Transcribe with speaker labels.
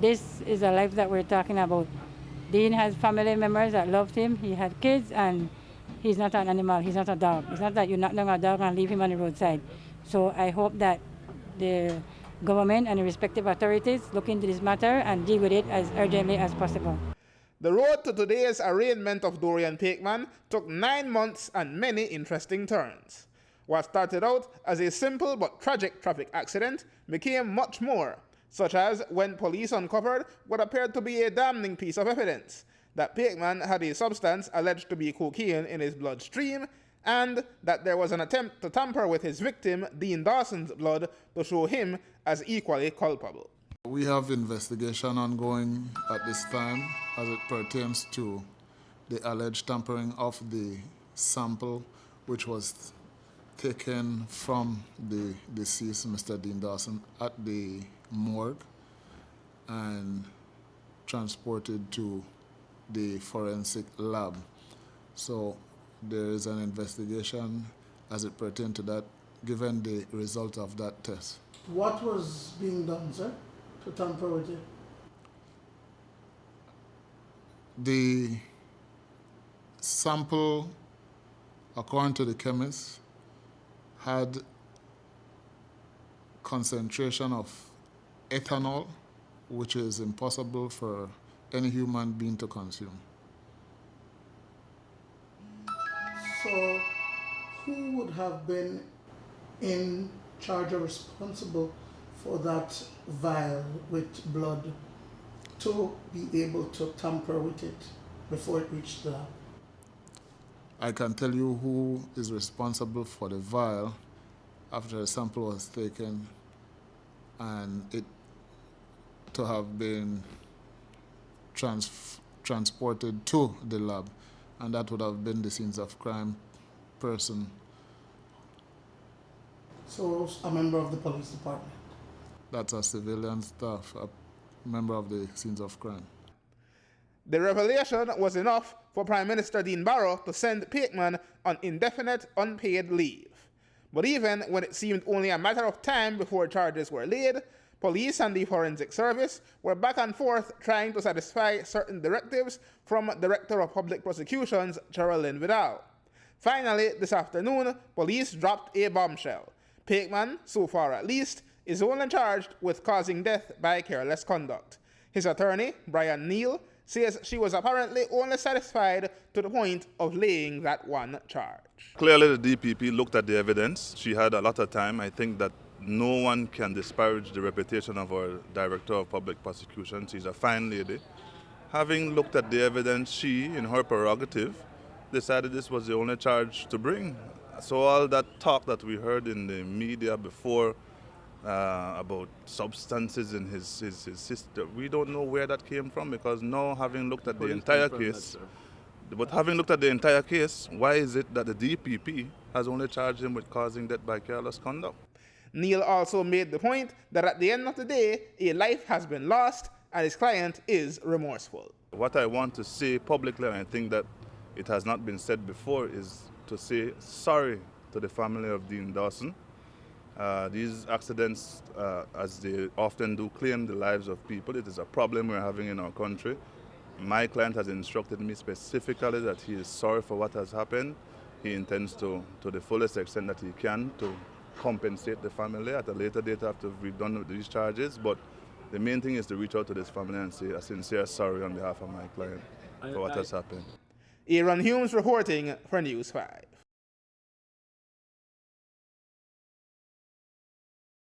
Speaker 1: this is a life that we're talking about. Dean has family members that loved him. He had kids, and he's not an animal. He's not a dog. It's not that you knock down a dog and leave him on the roadside. So I hope that the government and the respective authorities look into this matter and deal with it as urgently as possible.
Speaker 2: The road to today's arraignment of Dorian Pakeman took 9 months and many interesting turns. What started out as a simple but tragic traffic accident became much more, such as when police uncovered what appeared to be a damning piece of evidence, that Pakeman had a substance alleged to be cocaine in his bloodstream, and that there was an attempt to tamper with his victim, Dean Dawson's blood, to show him as equally culpable.
Speaker 3: We have investigation ongoing at this time as it pertains to the alleged tampering of the sample which was taken from the deceased, Mr. Dean Dawson, at the morgue and transported to the forensic lab. So there is an investigation as it pertains to that, given the result of that test.
Speaker 4: What was being done, sir, to tamper with it?
Speaker 3: The sample, according to the chemist, had concentration of ethanol, which is impossible for any human being to consume.
Speaker 4: So, who would have been in charge or responsible for that vial with blood to be able to tamper with it before it reached the lab?
Speaker 3: I can tell you who is responsible for the vial after the sample was taken and it to have been transported to the lab, and that would have been the scenes of crime person.
Speaker 4: So, a member of the police department?
Speaker 3: That's a civilian staff, a member of the scenes of crime.
Speaker 2: The revelation was enough for Prime Minister Dean Barrow to send Pakeman on indefinite unpaid leave. But even when it seemed only a matter of time before charges were laid, police and the forensic service were back and forth trying to satisfy certain directives from Director of Public Prosecutions Geraldine Vidal. Finally, this afternoon, police dropped a bombshell. Pakeman, so far at least, is only charged with causing death by careless conduct. His attorney, Brian Neal, says she was apparently only satisfied to the point of laying that one charge.
Speaker 5: Clearly the DPP looked at the evidence. She had a lot of time. I think that no one can disparage the reputation of our Director of Public Prosecution. She's a fine lady. Having looked at the evidence, she, in her prerogative, decided this was the only charge to bring. So all that talk that we heard in the media before about substances in his sister, we don't know where that came from, because now, having looked at the entire case, why is it that the DPP has only charged him with causing death by careless conduct?
Speaker 2: Neal also made the point that at the end of the day, a life has been lost and his client is remorseful.
Speaker 5: What I want to say publicly, and I think that it has not been said before, is to say sorry to the family of Dean Dawson. These accidents, as they often do, claim the lives of people. It is a problem we're having in our country. My client has instructed me specifically that he is sorry for what has happened. He intends to the fullest extent that he can, to compensate the family at a later date after we've done with these charges. But the main thing is to reach out to this family and say a sincere sorry on behalf of my client for what has happened.
Speaker 2: Aaron Humes reporting for News 5.